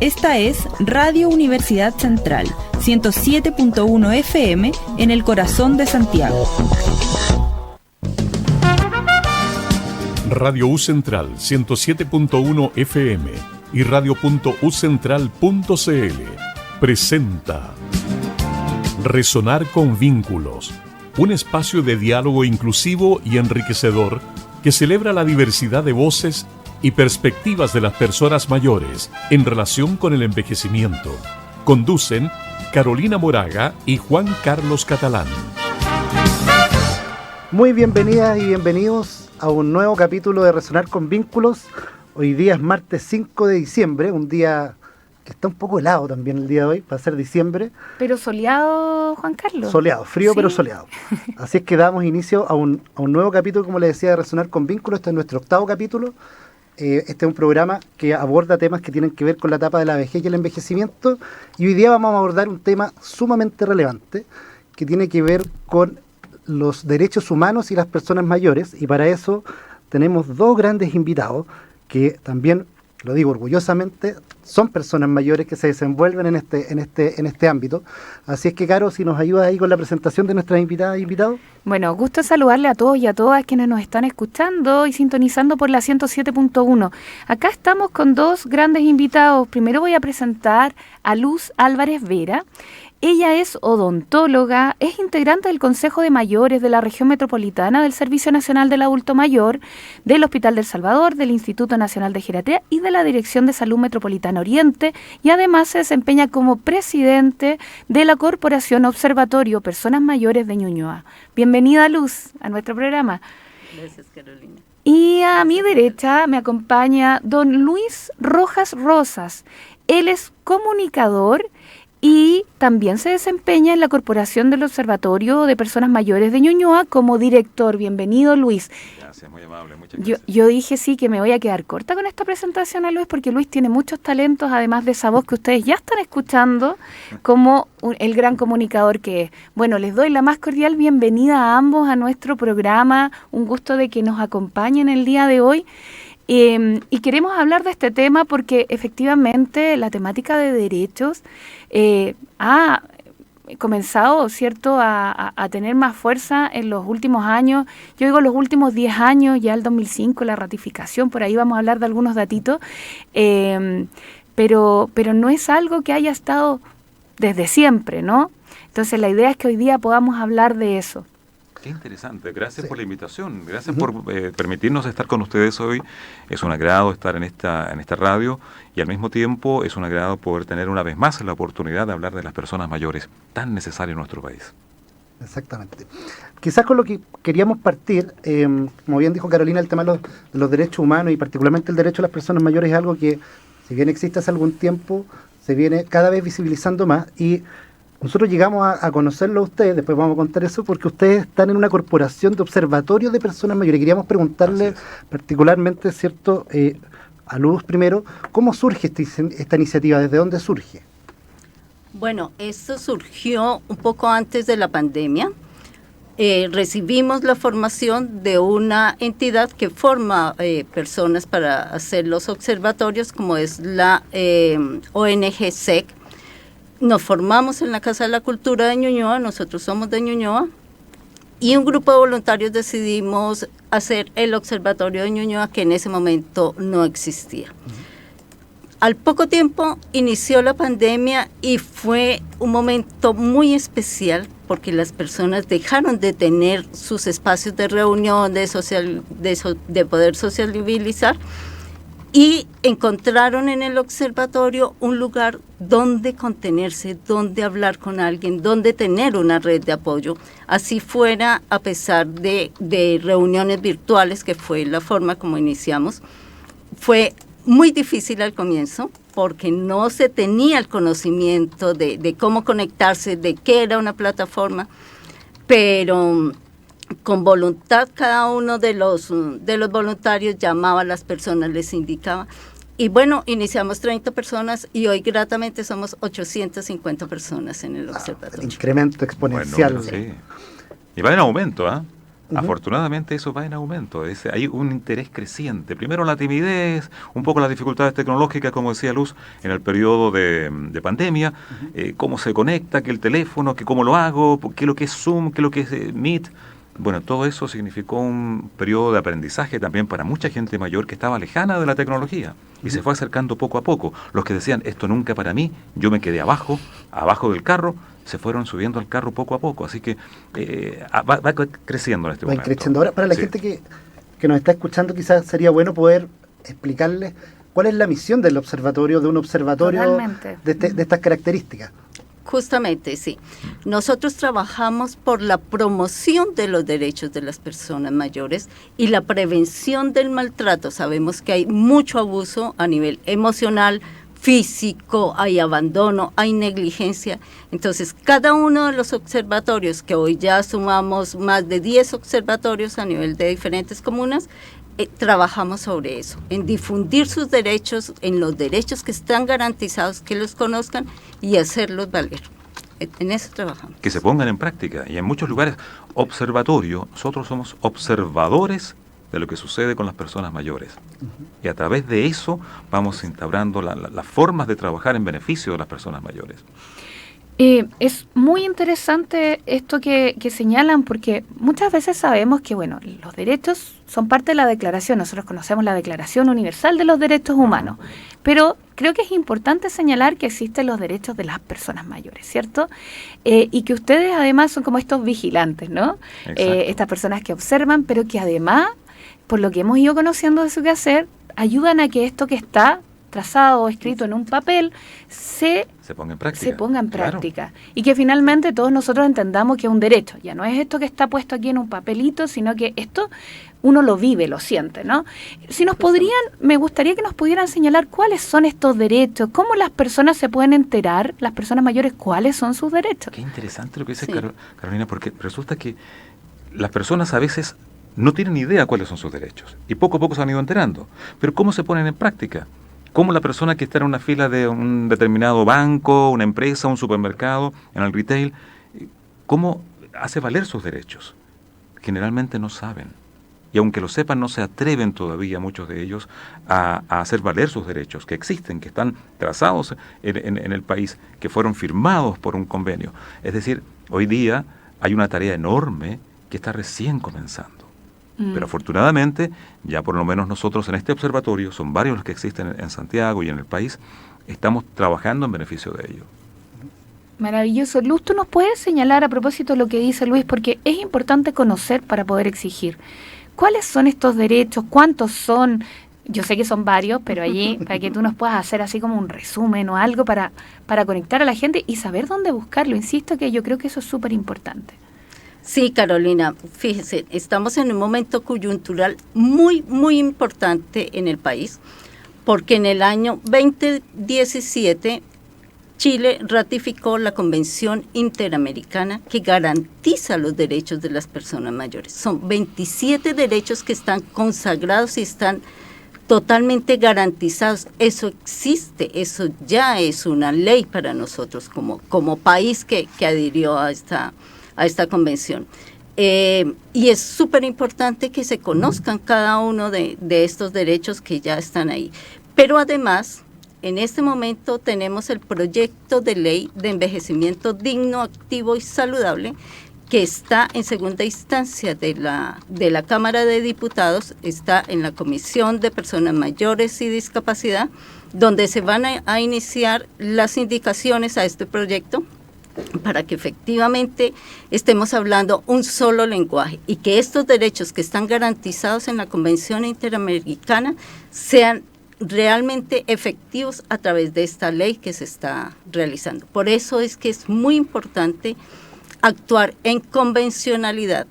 Esta es Radio Universidad Central, 107.1 FM en el corazón de Santiago. Radio U Central, 107.1 FM y radio.ucentral.cl presenta Resonar con Vínculos, un espacio de diálogo inclusivo y enriquecedor que celebra la diversidad de voces y perspectivas de las personas mayores en relación con el envejecimiento. Conducen Carolina Moraga y Juan Carlos Catalán. Muy bienvenidas y bienvenidos a un nuevo capítulo de Resonar con Vínculos. Hoy día es martes 5 de diciembre, un día que está un poco helado también el día de hoy, para ser diciembre. Pero soleado, Juan Carlos. Soleado, frío, ¿sí? Pero soleado. Así es que damos inicio a un nuevo capítulo, como les decía, de Resonar con Vínculos. Este es nuestro 8º capítulo. Este es un programa que aborda temas que tienen que ver con la etapa de la vejez y el envejecimiento. Y hoy día vamos a abordar un tema sumamente relevante que tiene que ver con los derechos humanos y las personas mayores. Y para eso tenemos dos grandes invitados que también, lo digo orgullosamente, son personas mayores que se desenvuelven en este ámbito. Así es que, Caro, si nos ayudas ahí con la presentación de nuestras invitadas e invitados. Bueno, gusto saludarle a todos y a todas quienes nos están escuchando y sintonizando por la 107.1. Acá estamos con dos grandes invitados. Primero voy a presentar a Luz Álvarez Vera. Ella es odontóloga, es integrante del Consejo de Mayores de la Región Metropolitana, del Servicio Nacional del Adulto Mayor, del Hospital del Salvador, del Instituto Nacional de Geriatría y de la Dirección de Salud Metropolitana Oriente, y además se desempeña como presidente de la Corporación Observatorio Personas Mayores de Ñuñoa. Bienvenida, Luz, a nuestro programa. Gracias, Carolina. Y a mi derecha me acompaña don Luis Rojas Rosas. Él es comunicador y también se desempeña en la Corporación del Observatorio de Personas Mayores de Ñuñoa como director. Bienvenido, Luis. Gracias, muy amable, muchas gracias. Yo dije sí que me voy a quedar corta con esta presentación a Luis, porque Luis tiene muchos talentos, además de esa voz que ustedes ya están escuchando, como el gran comunicador que es. Bueno, les doy la más cordial bienvenida a ambos a nuestro programa. Un gusto de que nos acompañen el día de hoy. Y queremos hablar de este tema porque efectivamente la temática de derechos ha comenzado, ¿cierto?, a tener más fuerza en los últimos años. Yo digo los últimos 10 años, ya el 2005, la ratificación, por ahí vamos a hablar de algunos datitos, pero no es algo que haya estado desde siempre, ¿no? Entonces la idea es que hoy día podamos hablar de eso. Qué interesante, gracias por la invitación, gracias por permitirnos estar con ustedes hoy. Es un agrado estar en esta radio y al mismo tiempo es un agrado poder tener una vez más la oportunidad de hablar de las personas mayores, tan necesarias en nuestro país. Exactamente. Quizás con lo que queríamos partir, como bien dijo Carolina, el tema de los derechos humanos y particularmente el derecho a las personas mayores es algo que, si bien existe hace algún tiempo, se viene cada vez visibilizando más, y nosotros llegamos a conocerlo a ustedes, después vamos a contar eso, porque ustedes están en una corporación de observatorio de personas mayores. Queríamos preguntarle particularmente, ¿cierto?, a Luz primero, ¿cómo surge esta iniciativa? ¿Desde dónde surge? Bueno, esto surgió un poco antes de la pandemia. Recibimos la formación de una entidad que forma personas para hacer los observatorios, como es la ONG SEC. Nos formamos en la Casa de la Cultura de Ñuñoa, nosotros somos de Ñuñoa, y un grupo de voluntarios decidimos hacer el Observatorio de Ñuñoa, que en ese momento no existía. Al poco tiempo inició la pandemia y fue un momento muy especial porque las personas dejaron de tener sus espacios de reunión, de poder sociabilizar, y encontraron en el observatorio un lugar donde contenerse, donde hablar con alguien, donde tener una red de apoyo. Así fuera, a pesar de reuniones virtuales, que fue la forma como iniciamos. Fue muy difícil al comienzo, porque no se tenía el conocimiento de cómo conectarse, de qué era una plataforma, pero con voluntad cada uno de los voluntarios llamaba a las personas, les indicaba. Y bueno, iniciamos 30 personas y hoy gratamente somos 850 personas en el observatorio. El incremento exponencial. Bueno, sí. Y va en aumento, ¿ah? Afortunadamente eso va en aumento, hay un interés creciente. Primero la timidez, un poco las dificultades tecnológicas, como decía Luz, en el periodo de pandemia, cómo se conecta, que el teléfono, que cómo lo hago, qué es lo que es Zoom, qué es lo que es Meet. Bueno, todo eso significó un periodo de aprendizaje también para mucha gente mayor que estaba lejana de la tecnología y se fue acercando poco a poco. Los que decían, esto nunca para mí, yo me quedé abajo del carro, se fueron subiendo al carro poco a poco. Así que va creciendo en este momento. Va creciendo. Ahora, para la gente que nos está escuchando, quizás sería bueno poder explicarles cuál es la misión del observatorio, de un observatorio de estas características. Justamente, sí. Nosotros trabajamos por la promoción de los derechos de las personas mayores y la prevención del maltrato. Sabemos que hay mucho abuso a nivel emocional, físico, hay abandono, hay negligencia. Entonces, cada uno de los observatorios, que hoy ya sumamos más de 10 observatorios a nivel de diferentes comunas, trabajamos sobre eso, en difundir sus derechos, en los derechos que están garantizados, que los conozcan y hacerlos valer. En eso trabajamos. Que se pongan en práctica. Y en muchos lugares, observatorio, nosotros somos observadores de lo que sucede con las personas mayores. Y a través de eso vamos instaurando las formas de trabajar en beneficio de las personas mayores. Es muy interesante esto que señalan, porque muchas veces sabemos que, bueno, los derechos son parte de la declaración. Nosotros conocemos la Declaración Universal de los Derechos Humanos, pero creo que es importante señalar que existen los derechos de las personas mayores, ¿cierto? Y que ustedes además son como estos vigilantes, ¿no? Estas personas que observan, pero que además, por lo que hemos ido conociendo de su quehacer, ayudan a que esto que está trazado o escrito en un papel se ponga en práctica. Claro. Y que finalmente todos nosotros entendamos que es un derecho. Ya no es esto que está puesto aquí en un papelito, sino que esto uno lo vive, lo siente, ¿no? Si nos me gustaría que nos pudieran señalar cuáles son estos derechos, cómo las personas se pueden enterar, las personas mayores, cuáles son sus derechos. Qué interesante lo que dice Carolina, porque resulta que las personas a veces no tienen idea cuáles son sus derechos y poco a poco se han ido enterando. Pero ¿cómo se ponen en práctica? ¿Cómo la persona que está en una fila de un determinado banco, una empresa, un supermercado, en el retail, cómo hace valer sus derechos? Generalmente no saben. Y aunque lo sepan, no se atreven todavía muchos de ellos a hacer valer sus derechos, que existen, que están trazados en el país, que fueron firmados por un convenio. Es decir, hoy día hay una tarea enorme que está recién comenzando. Pero afortunadamente, ya por lo menos nosotros en este observatorio, son varios los que existen en Santiago y en el país, estamos trabajando en beneficio de ello. Maravilloso. Luz, ¿tú nos puedes señalar a propósito de lo que dice Luis? Porque es importante conocer para poder exigir. ¿Cuáles son estos derechos? ¿Cuántos son? Yo sé que son varios, pero allí, para que tú nos puedas hacer así como un resumen o algo para conectar a la gente y saber dónde buscarlo. Insisto que yo creo que eso es súper importante. Sí, Carolina, fíjese, estamos en un momento coyuntural muy, muy importante en el país, porque en el año 2017 Chile ratificó la Convención Interamericana que garantiza los derechos de las personas mayores. Son 27 derechos que están consagrados y están totalmente garantizados. Eso existe, eso ya es una ley para nosotros como país que adhirió a esta convención. Y es súper importante que se conozcan cada uno de estos derechos que ya están ahí. Pero además, en este momento tenemos el proyecto de ley de envejecimiento digno, activo y saludable, que está en segunda instancia de la Cámara de Diputados, está en la Comisión de Personas Mayores y Discapacidad, donde se van a iniciar las indicaciones a este proyecto, para que efectivamente estemos hablando un solo lenguaje y que estos derechos que están garantizados en la Convención Interamericana sean realmente efectivos a través de esta ley que se está realizando. Por eso es que es muy importante actuar en convencionalidad,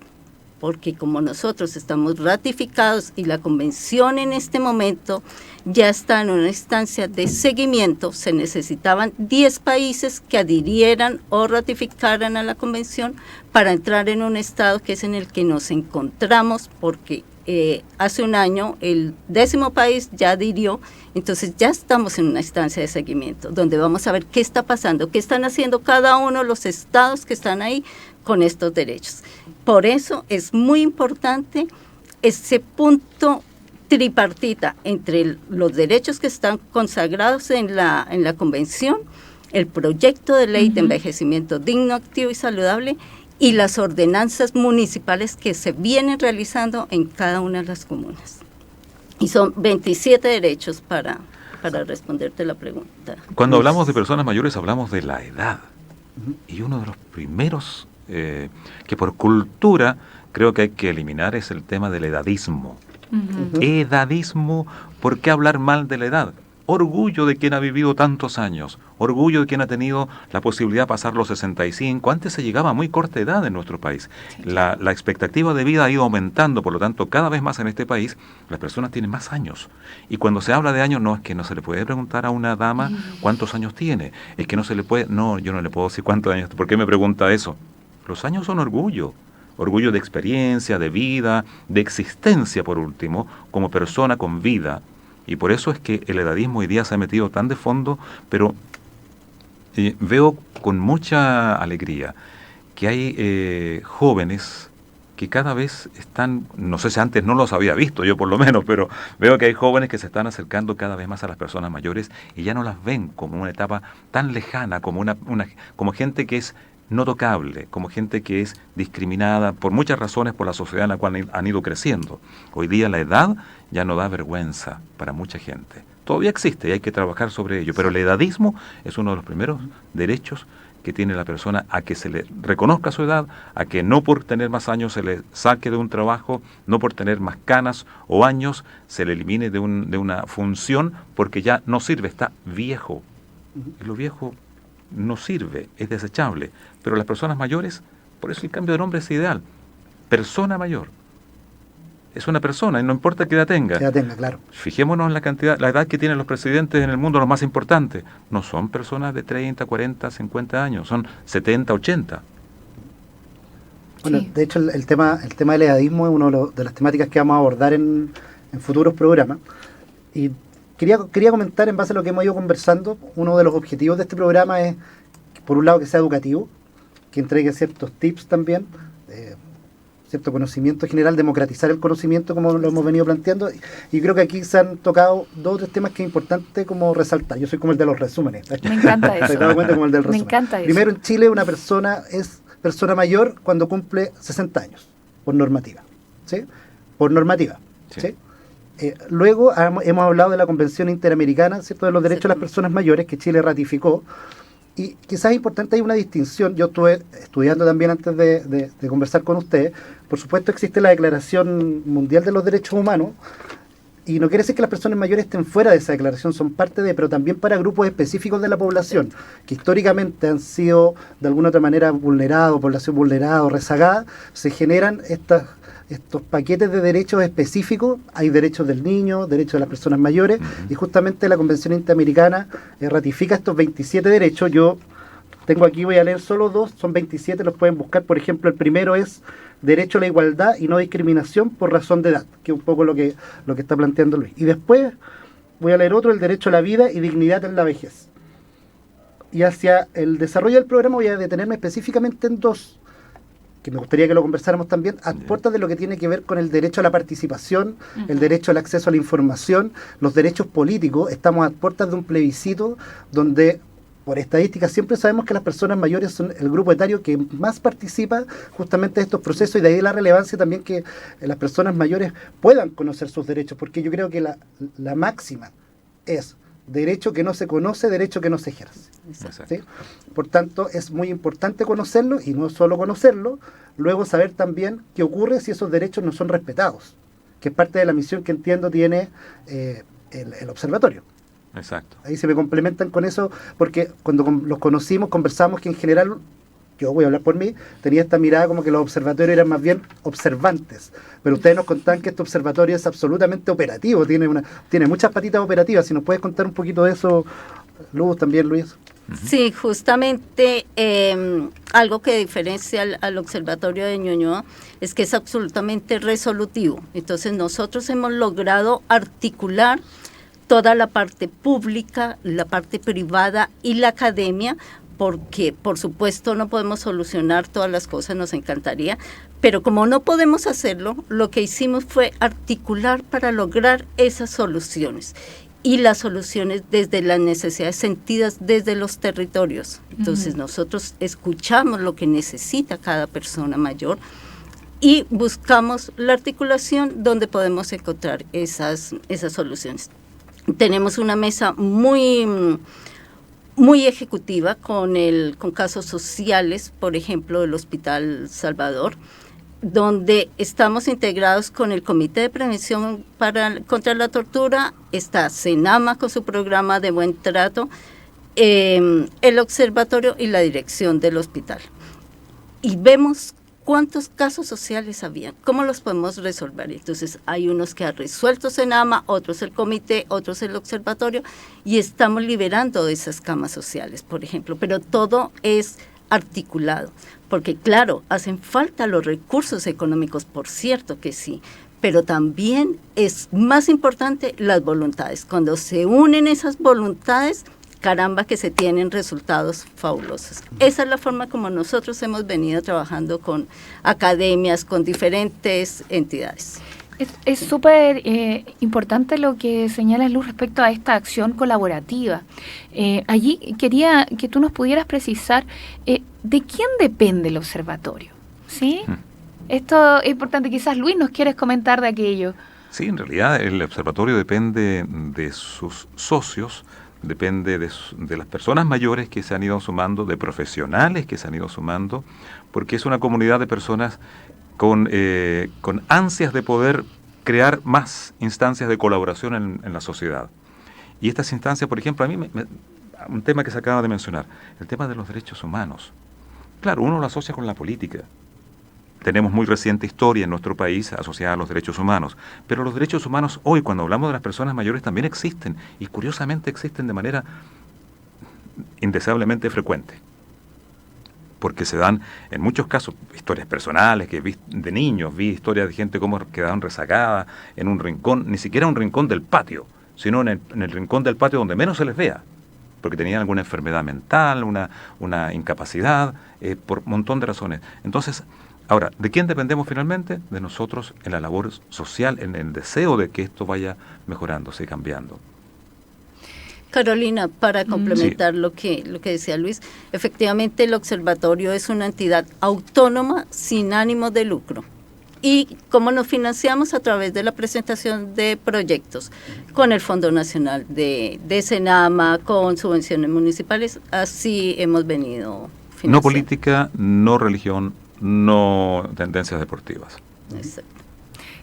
porque como nosotros estamos ratificados y la convención en este momento ya está en una instancia de seguimiento, se necesitaban 10 países que adhirieran o ratificaran a la convención para entrar en un estado que es en el que nos encontramos, porque hace un año el 10º país ya adhirió, entonces ya estamos en una instancia de seguimiento, donde vamos a ver qué está pasando, qué están haciendo cada uno de los estados que están ahí con estos derechos. por eso es muy importante ese punto tripartita entre los derechos que están consagrados en la Convención, el proyecto de ley de envejecimiento digno, activo y saludable, y las ordenanzas municipales que se vienen realizando en cada una de las comunas. Y son 27 derechos para responderte la pregunta. Cuando hablamos de personas mayores hablamos de la edad. Y uno de los primeros que por cultura creo que hay que eliminar es el tema del edadismo. Edadismo, ¿por qué hablar mal de la edad? Orgullo de quien ha vivido tantos años, orgullo de quien ha tenido la posibilidad de pasar los 65. Antes se llegaba a muy corta edad en nuestro país. La expectativa de vida ha ido aumentando, por lo tanto, cada vez más en este país las personas tienen más años. Y cuando se habla de años, no es que no se le puede preguntar a una dama cuántos años tiene, es que no se le puede, no, yo no le puedo decir cuántos años, ¿por qué me pregunta eso? Los años son orgullo de experiencia, de vida, de existencia por último, como persona con vida. Y por eso es que el edadismo hoy día se ha metido tan de fondo, pero veo con mucha alegría que hay jóvenes que cada vez están, no sé si antes no los había visto, yo por lo menos, pero veo que hay jóvenes que se están acercando cada vez más a las personas mayores y ya no las ven como una etapa tan lejana, como como gente que es no tocable, como gente que es discriminada por muchas razones por la sociedad en la cual han ido creciendo. Hoy día la edad ya no da vergüenza para mucha gente. Todavía existe y hay que trabajar sobre ello, pero el edadismo es uno de los primeros derechos que tiene la persona a que se le reconozca su edad, a que no por tener más años se le saque de un trabajo, no por tener más canas o años se le elimine de una función porque ya no sirve, está viejo. Y lo viejo no sirve, es desechable. Pero las personas mayores, por eso el cambio de nombre es ideal. Persona mayor. Es una persona, y no importa qué edad tenga. Que edad tenga, claro. Fijémonos en la edad que tienen los presidentes en el mundo, los más importantes. No son personas de 30, 40, 50 años, son 70, 80. Bueno, Sí. de hecho el tema del edadismo es una de las temáticas que vamos a abordar en futuros programas. Y quería comentar, en base a lo que hemos ido conversando, uno de los objetivos de este programa es, por un lado, que sea educativo, que entregue ciertos tips también, cierto conocimiento general, democratizar el conocimiento como lo hemos venido planteando, y creo que aquí se han tocado 2 o 3 temas que es importante como resaltar. Yo soy como el de los resúmenes. Me encanta eso. Me he dado cuenta como el del Me resumen. encanta eso. Primero, en Chile una persona es persona mayor cuando cumple 60 años, por normativa. ¿Sí? Por normativa. Sí. ¿Sí? Luego hemos hablado de la Convención Interamericana, ¿cierto?, de los derechos de las personas mayores, que Chile ratificó. Y quizás es importante, hay una distinción. Yo estuve estudiando también antes de conversar con ustedes. Por supuesto existe la Declaración Mundial de los Derechos Humanos, y no quiere decir que las personas mayores estén fuera de esa declaración, son parte de, pero también para grupos específicos de la población, que históricamente han sido de alguna otra manera vulnerados, población vulnerada o rezagada. Se generan estos paquetes de derechos específicos. Hay derechos del niño, derechos de las personas mayores, y justamente la Convención Interamericana ratifica estos 27 derechos. Yo tengo aquí, voy a leer solo 2, son 27, los pueden buscar. Por ejemplo, el primero es derecho a la igualdad y no discriminación por razón de edad, que es un poco lo que está planteando Luis. Y después voy a leer otro, el derecho a la vida y dignidad en la vejez. Y hacia el desarrollo del programa voy a detenerme específicamente en 2, que me gustaría que lo conversáramos también, a puertas de lo que tiene que ver con el derecho a la participación, el derecho al acceso a la información, los derechos políticos. Estamos a puertas de un plebiscito donde, por estadística, siempre sabemos que las personas mayores son el grupo etario que más participa justamente de estos procesos, y de ahí la relevancia también que las personas mayores puedan conocer sus derechos, porque yo creo que la máxima es: derecho que no se conoce, derecho que no se ejerce. Exacto. ¿Sí? Por tanto, es muy importante conocerlo, y no solo conocerlo, luego saber también qué ocurre si esos derechos no son respetados, que es parte de la misión que entiendo tiene el observatorio. Exacto. Ahí se me complementan con eso, porque cuando los conocimos, conversamos que en general, yo voy a hablar por mí, tenía esta mirada como que los observatorios eran más bien observantes, pero ustedes nos contaban que este observatorio es absolutamente operativo, tiene muchas patitas operativas. Si nos puedes contar un poquito de eso, Luz, también Luis. Sí, justamente algo que diferencia al Observatorio de Ñuñoa es que es absolutamente resolutivo. Entonces nosotros hemos logrado articular toda la parte pública, la parte privada y la academia, porque por supuesto no podemos solucionar todas las cosas, nos encantaría, Pero como no podemos hacerlo, lo que hicimos fue articular para lograr esas soluciones. Y las soluciones desde las necesidades sentidas desde los territorios. Entonces nosotros escuchamos lo que necesita cada persona mayor y buscamos la articulación donde podemos encontrar esas soluciones. Tenemos una mesa muy ejecutiva con casos sociales, por ejemplo, el Hospital Salvador, donde estamos integrados con el Comité de Prevención contra la Tortura, está CENAMA con su programa de buen trato, el observatorio y la dirección del hospital. Y vemos cuántos casos sociales había, cómo los podemos resolver. Entonces hay unos que ha resuelto CENAMA, otros el comité, otros el observatorio, y estamos liberando de esas camas sociales, por ejemplo, pero todo es articulado, porque claro, hacen falta los recursos económicos, por cierto que sí, pero también es más importante las voluntades. Cuando se unen esas voluntades, caramba que se tienen resultados fabulosos. Esa es la forma como nosotros hemos venido trabajando con academias, con diferentes entidades. Es súper importante lo que señala Luz respecto a esta acción colaborativa. Allí quería que tú nos pudieras precisar de quién depende el observatorio, ¿sí? Esto es importante. Quizás Luis nos quieres comentar de aquello. Sí, en realidad el observatorio depende de sus socios, depende de las personas mayores que se han ido sumando, de profesionales que se han ido sumando, porque es una comunidad de personas con ansias de poder crear más instancias de colaboración en la sociedad. Y estas instancias, por ejemplo, a mí un tema que se acaba de mencionar, el tema de los derechos humanos. Claro, uno lo asocia con la política. Tenemos muy reciente historia en nuestro país asociada a los derechos humanos, pero los derechos humanos hoy, cuando hablamos de las personas mayores, también existen, y curiosamente existen de manera indeseablemente frecuente, porque se dan en muchos casos historias personales que vi de niños, vi historias de gente como quedaron rezagadas en un rincón, ni siquiera un rincón del patio, sino en el rincón del patio donde menos se les vea, porque tenían alguna enfermedad mental, una incapacidad, por un montón de razones. Entonces, ahora, ¿de quién dependemos finalmente? De nosotros en la labor social, en el deseo de que esto vaya mejorándose y cambiando. Carolina, para complementar lo que decía Luis, efectivamente el observatorio es una entidad autónoma sin ánimo de lucro. Y como nos financiamos a través de la presentación de proyectos con el Fondo Nacional de CENAMA, con subvenciones municipales, así hemos venido financiando. No política, no religión, no tendencias deportivas. Exacto.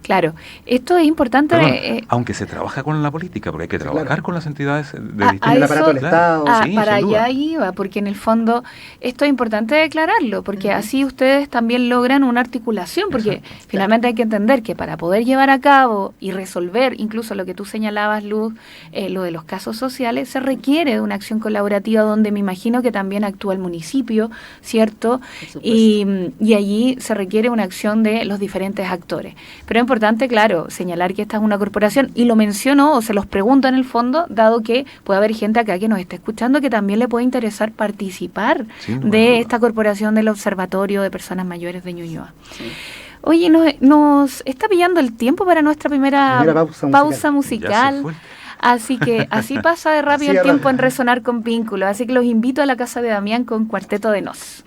Claro, esto es importante. Perdón, aunque se trabaja con la política, porque hay que trabajar con las entidades de distintos. El aparato del Estado. Sí, para allá iba, porque en el fondo esto es importante declararlo, porque así ustedes también logran una articulación, porque finalmente hay que entender que para poder llevar a cabo y resolver incluso lo que tú señalabas, Luz, lo de los casos sociales, se requiere de una acción colaborativa donde me imagino que también actúa el municipio, ¿cierto? Y allí se requiere una acción de los diferentes actores. Pero es importante, claro, señalar que esta es una corporación, y lo menciono o se los pregunto en el fondo, dado que puede haber gente acá que nos esté escuchando que también le puede interesar participar de esta corporación del Observatorio de Personas Mayores de Ñuñoa. Sí. Oye, nos está pillando el tiempo para nuestra primera pausa musical. Así que así pasa de rápido el tiempo en Resonar con Vínculos. Así que los invito a la casa de Damián con Cuarteto de Nos.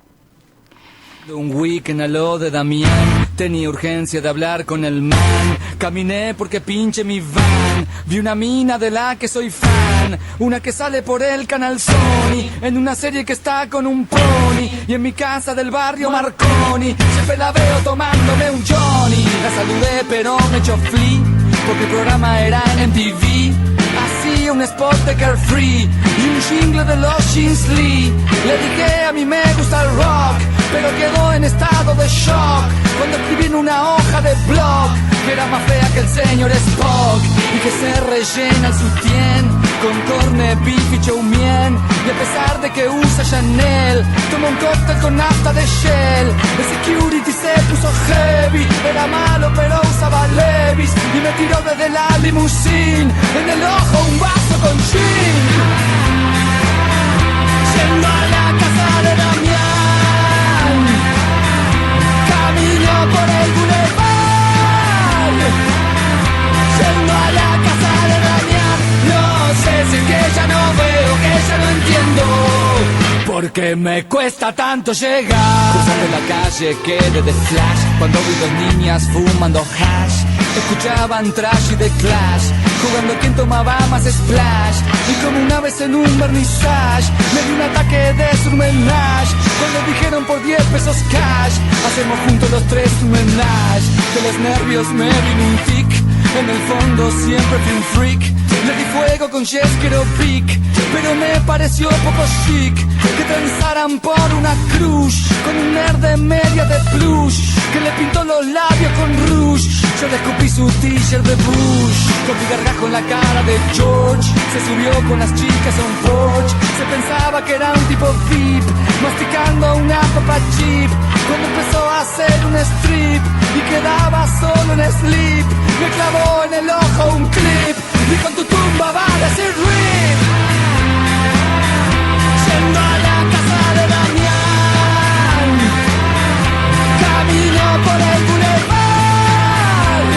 Un weekend a lo de Damián, tenía urgencia de hablar con el man. Caminé porque pinche mi van, vi una mina de la que soy fan, una que sale por el canal Sony, en una serie que está con un pony, y en mi casa del barrio Marconi, siempre la veo tomándome un Johnny. La saludé pero me echó flea, porque el programa era en MTV. Hacía un spot de Carefree y un jingle de los Jeans Lee. Le dije a mí me gusta el rock, pero quedó en estado de shock cuando escribí en una hoja de blog que era más fea que el señor Spock y que se rellena el sutién con corned beef y chow mein, y a pesar de que usa Chanel toma un cóctel con nafta de Shell. El security se puso heavy, era malo pero usaba Levi's y me tiró desde la limusine, en el ojo un vaso con gin. Yendo a la casa de Damián, camino por Porque me cuesta tanto llegar. Cruzando la calle quedé de flash cuando vi dos niñas fumando hash. Escuchaban trash y The Clash, jugando a quien tomaba más splash. Y como una vez en un vernissage me di un ataque de surmenage cuando dijeron por 10 pesos cash hacemos juntos los tres un menage. De los nervios me vino un tic, en el fondo siempre fui un freak. Le di fuego con Jeskero Pic, pero me pareció poco chic que transaran por una cruz con un nerd de media de plush que le pintó los labios con rouge. Yo le escupí su t-shirt de Bush, con mi gargajo en la cara de George. Se subió con las chicas a un porch, se pensaba que era un tipo VIP, masticando una papa chip. Cuando empezó a hacer un strip y quedaba solo en sleep, me clavó en el ojo un clip y con tu tumba va a decir RIP. Yendo a la casa de Damián, camino por el boulevard.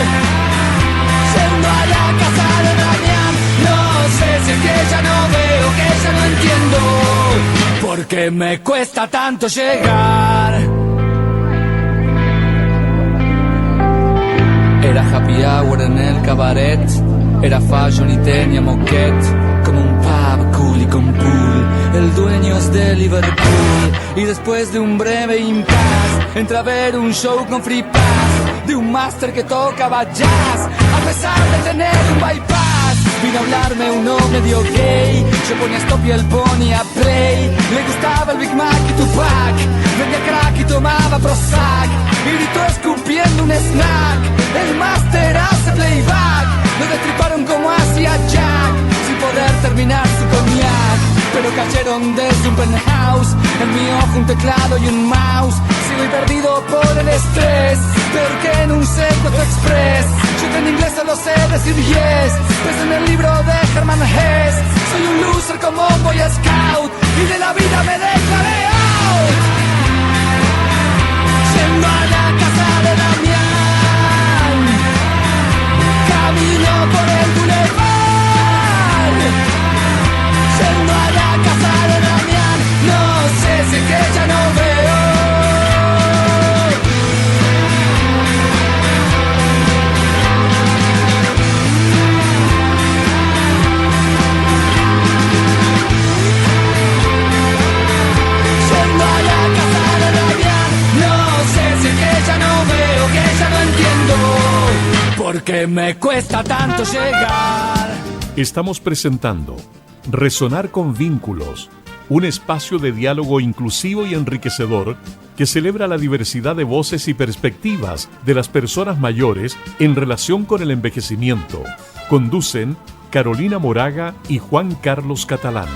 Yendo a la casa de Damián, no sé si es que ya no veo, que ya no entiendo, porque me cuesta tanto llegar. Era happy hour en el cabaret, era fashion y tenía moquette, como un pub cool y con pool. El dueño es de Liverpool. Y después de un breve impasse entré a ver un show con free pass de un máster que tocaba jazz, a pesar de tener un bypass. Vino a hablarme uno medio gay, yo ponía stop y él ponía play. Le gustaba el Big Mac y Tupac, vendía crack y tomaba Prozac, y gritó escupiendo un snack: el máster hace playback. Lo destriparon como hacía Jack, sin poder terminar su cognac. Pero cayeron desde un penthouse, en mi ojo un teclado y un mouse. Sigo perdido por el estrés, peor que en un secuestro express. Yo que en inglés solo sé decir yes, pues en el libro de Herman Hesse. Soy un loser como un Boy Scout, y de la vida me declaré out. Yendo a la casa de Damián, camino por el boulevard. Yendo a la casa de Damián, no sé si es que ya no veo. Yendo a la casa de Damián, no sé si es que ya no veo, que ya no entiendo, porque me cuesta tanto llegar. Estamos presentando Resonar con Vínculos, un espacio de diálogo inclusivo y enriquecedor que celebra la diversidad de voces y perspectivas de las personas mayores en relación con el envejecimiento. Conducen Carolina Moraga y Juan Carlos Catalán.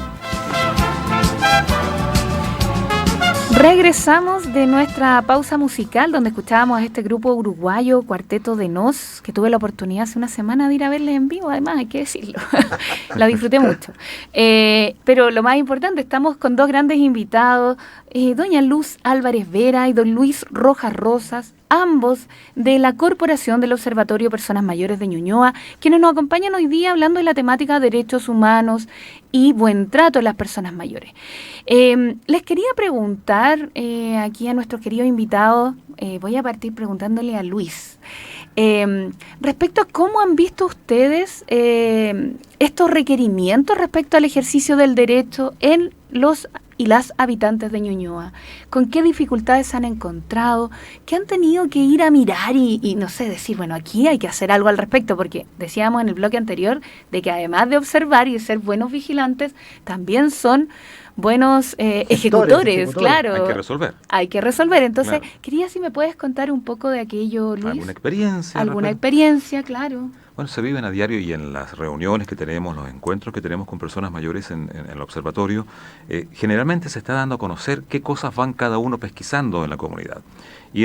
Regresamos de nuestra pausa musical donde escuchábamos a este grupo uruguayo, Cuarteto de Nos, que tuve la oportunidad hace una semana de ir a verles en vivo, además hay que decirlo, la disfruté mucho. Pero lo más importante, estamos con dos grandes invitados, doña Luz Álvarez Vera y don Luis Rojas Rosas, ambos de la Corporación del Observatorio Personas Mayores de Ñuñoa, quienes nos acompañan hoy día hablando de la temática derechos humanos y buen trato a las personas mayores. Les quería preguntar aquí a nuestros queridos invitados, voy a partir preguntándole a Luis, respecto a cómo han visto ustedes estos requerimientos respecto al ejercicio del derecho en los y las habitantes de Ñuñoa. ¿Con qué dificultades han encontrado? ¿Qué han tenido que ir a mirar y no sé, decir, bueno, aquí hay que hacer algo al respecto? Porque decíamos en el bloque anterior de que además de observar y de ser buenos vigilantes, también son buenos ejecutores, claro. Hay que resolver. Hay que resolver. Entonces, claro, quería si me puedes contar un poco de aquello, Luis. ¿Alguna experiencia? ¿Alguna experiencia, claro? Bueno, se viven a diario y en las reuniones que tenemos, los encuentros que tenemos con personas mayores en el observatorio, generalmente se está dando a conocer qué cosas van cada uno pesquisando en la comunidad. Y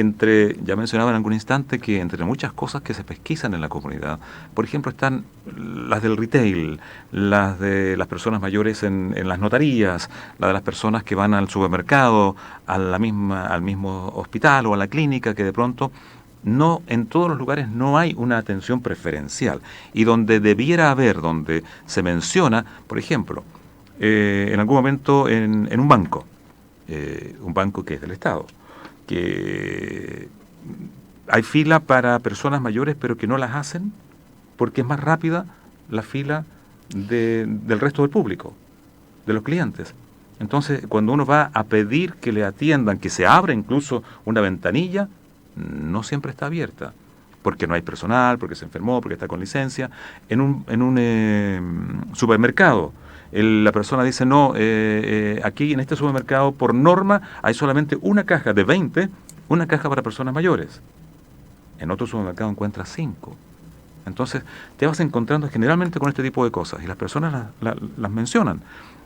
ya mencionaba en algún instante que entre muchas cosas que se pesquisan en la comunidad, por ejemplo, están las del retail, las de las personas mayores en las notarías, las de las personas que van al supermercado, al mismo hospital o a la clínica, que de pronto no, en todos los lugares no hay una atención preferencial. Y donde debiera haber, donde se menciona, por ejemplo, en algún momento en un banco, un banco que es del Estado, que hay fila para personas mayores pero que no las hacen porque es más rápida la fila del resto del público, de los clientes. Entonces, cuando uno va a pedir que le atiendan, que se abra incluso una ventanilla, no siempre está abierta, porque no hay personal, porque se enfermó, porque está con licencia. En un supermercado, la persona dice, no, aquí en este supermercado, por norma, hay solamente una caja de 20, una caja para personas mayores. En otro supermercado encuentras 5. Entonces, te vas encontrando generalmente con este tipo de cosas, y las personas las mencionan.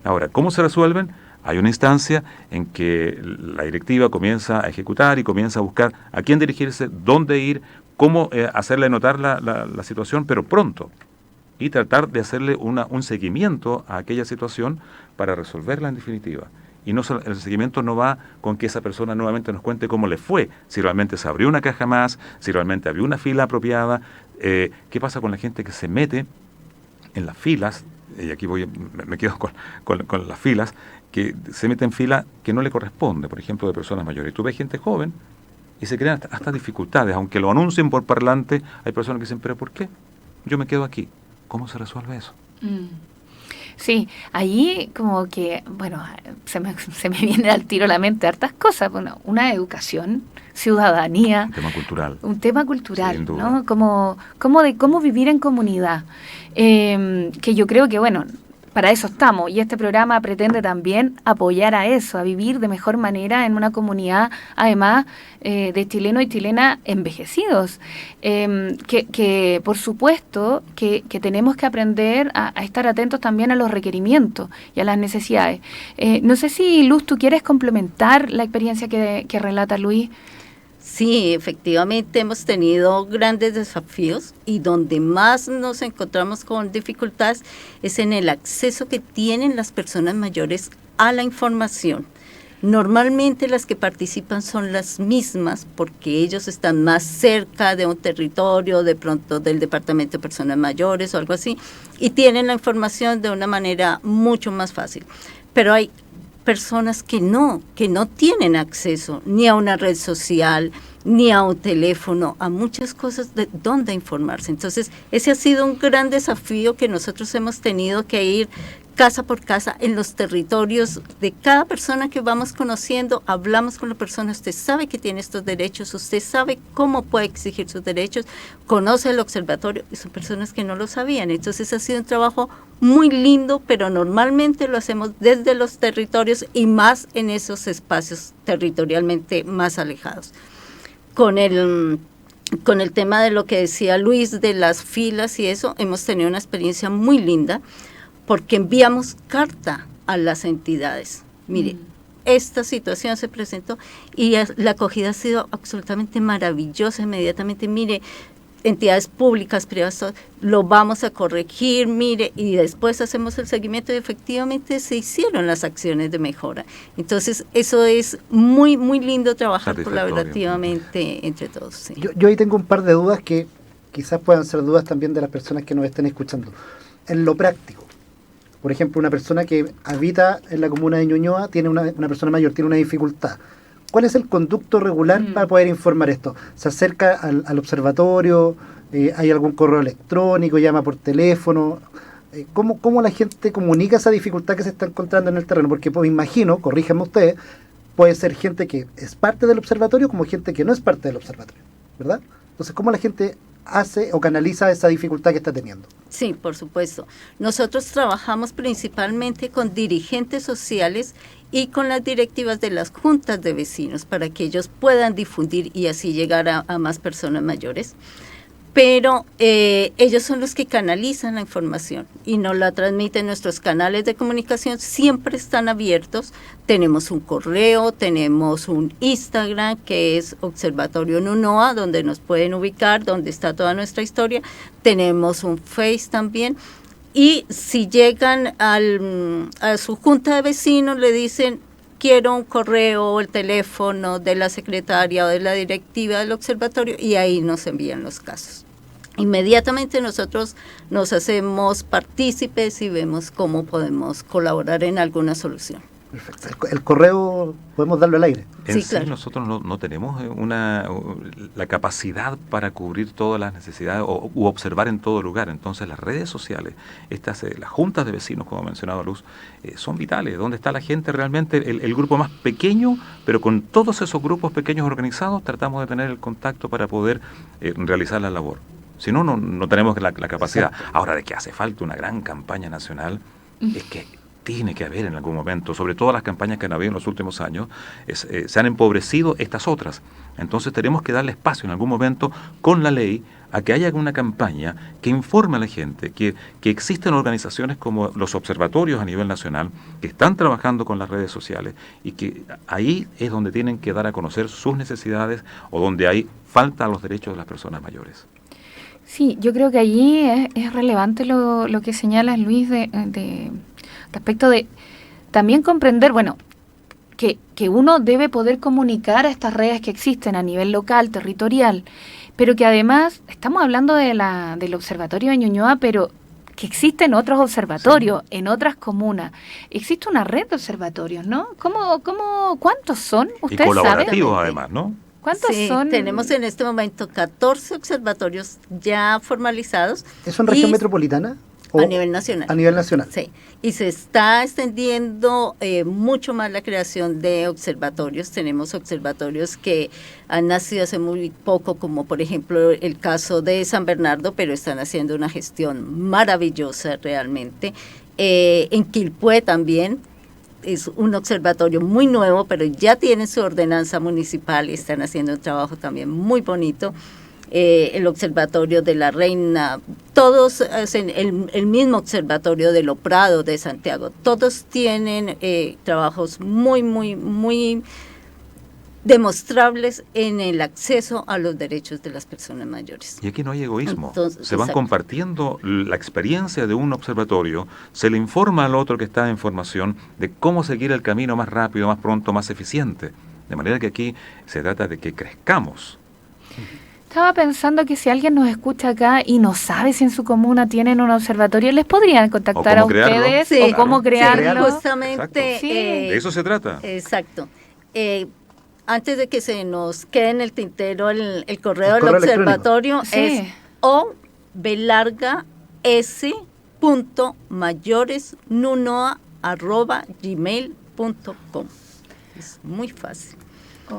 Ahora, ¿cómo se resuelven? Hay una instancia en que la directiva comienza a ejecutar y comienza a buscar a quién dirigirse, dónde ir, cómo hacerle notar la situación, pero pronto. Y tratar de hacerle un seguimiento a aquella situación para resolverla en definitiva. Y no el seguimiento no va con que esa persona nuevamente nos cuente cómo le fue, si realmente se abrió una caja más, si realmente había una fila apropiada, qué pasa con la gente que se mete en las filas, y aquí me quedo con las filas, que se mete en fila que no le corresponde, por ejemplo, de personas mayores. Y tú ves gente joven y se crean hasta dificultades, aunque lo anuncien por parlante, hay personas que dicen, ¿pero por qué? Yo me quedo aquí. ¿Cómo se resuelve eso? Sí, allí como que, bueno, se me viene al tiro a la mente hartas cosas. Bueno, una educación, ciudadanía. Un tema cultural. Un tema cultural, sin duda. ¿no? Como cómo vivir en comunidad. Que yo creo que, bueno, para eso estamos, y este programa pretende también apoyar a eso, a vivir de mejor manera en una comunidad, además de chilenos y chilenas envejecidos, que por supuesto que tenemos que aprender a estar atentos también a los requerimientos y a las necesidades. No sé si, Luz, tú quieres complementar la experiencia que relata Luis. Sí, efectivamente hemos tenido grandes desafíos, y donde más nos encontramos con dificultades es en el acceso que tienen las personas mayores a la información. Normalmente las que participan son las mismas porque ellos están más cerca de un territorio, de pronto del Departamento de Personas Mayores o algo así, y tienen la información de una manera mucho más fácil. Pero hay personas que no tienen acceso ni a una red social, ni a un teléfono, a muchas cosas de dónde informarse. Entonces, ese ha sido un gran desafío que nosotros hemos tenido que ir casa por casa en los territorios de cada persona que vamos conociendo. Hablamos con la persona, usted sabe que tiene estos derechos, usted sabe cómo puede exigir sus derechos, conoce el observatorio, y son personas que no lo sabían. Entonces ha sido un trabajo muy lindo, pero normalmente lo hacemos desde los territorios y más en esos espacios territorialmente más alejados. Con el tema de lo que decía Luis de las filas y eso, hemos tenido una experiencia muy linda, porque enviamos carta a las entidades. Mire, esta situación se presentó y la acogida ha sido absolutamente maravillosa inmediatamente. Mire, entidades públicas, privadas, lo vamos a corregir, mire, y después hacemos el seguimiento y efectivamente se hicieron las acciones de mejora. Entonces, eso es muy, muy lindo trabajar colaborativamente entre todos. Sí. Yo ahí tengo un par de dudas que quizás puedan ser dudas también de las personas que nos estén escuchando. En lo práctico, por ejemplo, una persona que habita en la comuna de Ñuñoa, tiene una persona mayor, tiene una dificultad. ¿Cuál es el conducto regular para poder informar esto? ¿Se acerca al observatorio? ¿Hay algún correo electrónico? ¿Llama por teléfono? ¿Cómo la gente comunica esa dificultad que se está encontrando en el terreno? Porque pues, imagino, corríjanme ustedes, puede ser gente que es parte del observatorio como gente que no es parte del observatorio, ¿verdad? Entonces, ¿cómo la gente hace o canaliza esa dificultad que está teniendo? Sí, por supuesto. Nosotros trabajamos principalmente con dirigentes sociales y con las directivas de las juntas de vecinos para que ellos puedan difundir y así llegar a más personas mayores. Pero ellos son los que canalizan la información y nos la transmiten. Nuestros canales de comunicación siempre están abiertos. Tenemos un correo, tenemos un Instagram que es Observatorio Ñuñoa, donde nos pueden ubicar, donde está toda nuestra historia. Tenemos un Face también. Y si llegan a su junta de vecinos, le dicen, quiero un correo o el teléfono de la secretaria o de la directiva del observatorio, y ahí nos envían los casos. Inmediatamente nosotros nos hacemos partícipes y vemos cómo podemos colaborar en alguna solución. Perfecto. El correo podemos darlo al aire. En Sí, claro. nosotros no tenemos la capacidad para cubrir todas las necesidades u observar en todo lugar. Entonces las redes sociales, las juntas de vecinos, como ha mencionado Luz, son vitales. ¿Dónde está la gente realmente? El grupo más pequeño, pero con todos esos grupos pequeños organizados tratamos de tener el contacto para poder realizar la labor. Si no, no tenemos la capacidad. Ahora, de que hace falta una gran campaña nacional, es que tiene que haber en algún momento, sobre todo las campañas que han habido en los últimos años, se han empobrecido estas otras. Entonces tenemos que darle espacio en algún momento con la ley a que haya una campaña que informe a la gente que existen organizaciones como los observatorios a nivel nacional que están trabajando con las redes sociales y que ahí es donde tienen que dar a conocer sus necesidades o donde hay falta a los derechos de las personas mayores. Sí, yo creo que allí es relevante lo que señalas, Luis, respecto de también comprender, bueno, que uno debe poder comunicar a estas redes que existen a nivel local, territorial, pero que además estamos hablando del observatorio de Ñuñoa, pero que existen otros observatorios en otras comunas. Existe una red de observatorios, ¿no? ¿Cuántos son? Y ¿Ustedes colaborativos saben? además, ¿no? ¿Cuántos Sí, son? tenemos en este momento 14 observatorios ya formalizados. ¿Es en región metropolitana? A nivel nacional. A nivel nacional. Sí, y se está extendiendo mucho más la creación de observatorios. Tenemos observatorios que han nacido hace muy poco, como por ejemplo el caso de San Bernardo, pero están haciendo una gestión maravillosa realmente. En Quilpué también es un observatorio muy nuevo, pero ya tienen su ordenanza municipal y están haciendo un trabajo también muy bonito. El observatorio de la Reina, todos hacen el mismo observatorio de Lo Prado de Santiago, todos tienen trabajos muy demostrables en el acceso a los derechos de las personas mayores. Y aquí no hay egoísmo. Entonces, se van compartiendo la experiencia de un observatorio, se le informa al otro que está en formación de cómo seguir el camino más rápido, más pronto, más eficiente. De manera que aquí se trata de que crezcamos. Estaba pensando que si alguien nos escucha acá y no sabe si en su comuna tienen un observatorio, ¿les podrían contactar a ustedes? Sí, o cómo crearlo. Sí, justamente. De eso se trata. Exacto. Antes de que se nos quede en el tintero el correo del observatorio, es obmayoresnunoa@gmail.com. Es muy fácil.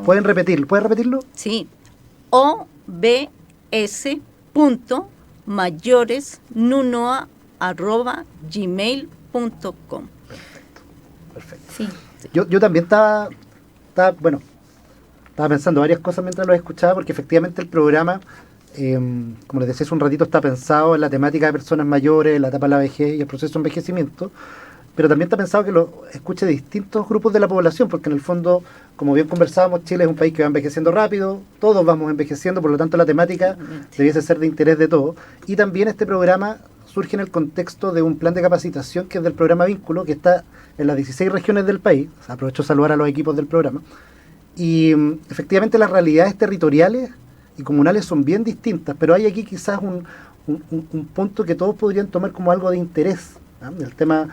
¿Puedes repetirlo? Sí. obs.mayoresnunoa@gmail.com. Perfecto. Sí. Yo también estaba pensando varias cosas mientras lo escuchaba, porque efectivamente el programa, como les decía hace un ratito, está pensado en la temática de personas mayores, la etapa de la vejez y el proceso de envejecimiento, pero también está pensado que lo escuche de distintos grupos de la población, porque en el fondo, como bien conversábamos, Chile es un país que va envejeciendo rápido, todos vamos envejeciendo, por lo tanto la temática debiese ser de interés de todos. Y también este programa surge en el contexto de un plan de capacitación que es del programa Vínculo, que está en las 16 regiones del país. O sea, aprovecho a saludar a los equipos del programa. Y efectivamente las realidades territoriales y comunales son bien distintas, pero hay aquí quizás un punto que todos podrían tomar como algo de interés, ¿no? El tema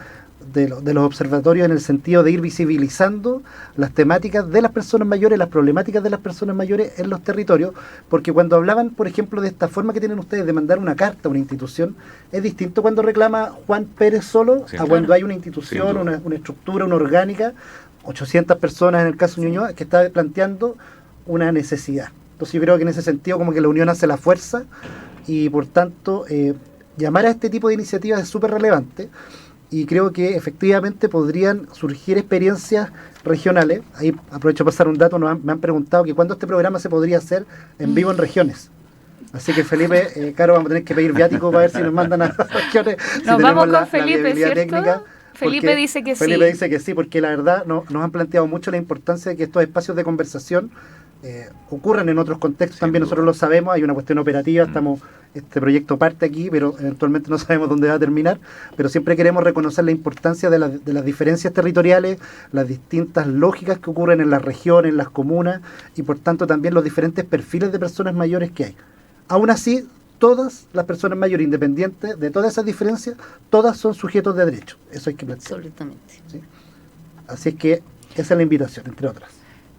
de los observatorios, en el sentido de ir visibilizando las temáticas de las personas mayores, las problemáticas de las personas mayores en los territorios, porque cuando hablaban, por ejemplo, de esta forma que tienen ustedes de mandar una carta a una institución, es distinto cuando reclama Juan Pérez solo a cuando hay una institución, una estructura, una orgánica, 800 personas en el caso de Ñuñoa, que está planteando una necesidad. Entonces yo creo que en ese sentido como que la unión hace la fuerza y por tanto llamar a este tipo de iniciativas es súper relevante. Y creo que efectivamente podrían surgir experiencias regionales. Ahí aprovecho para pasar un dato, me han preguntado que cuándo este programa se podría hacer en vivo en regiones. Así que Felipe, Caro, vamos a tener que pedir viático para ver si nos mandan a las regiones. Nos si vamos tenemos con Felipe, ¿cierto? Técnica, Felipe dice que Felipe sí. dice que sí, porque la verdad nos han planteado mucho la importancia de que estos espacios de conversación ocurran en otros contextos. También nosotros lo sabemos, hay una cuestión operativa, este proyecto parte aquí, pero eventualmente no sabemos dónde va a terminar, pero siempre queremos reconocer la importancia de las diferencias territoriales, las distintas lógicas que ocurren en las regiones, en las comunas, y por tanto también los diferentes perfiles de personas mayores que hay. Aún así, todas las personas mayores, independientes de todas esas diferencias, todas son sujetos de derecho. Eso hay que plantear. Absolutamente. ¿Sí? Así es que esa es la invitación, entre otras.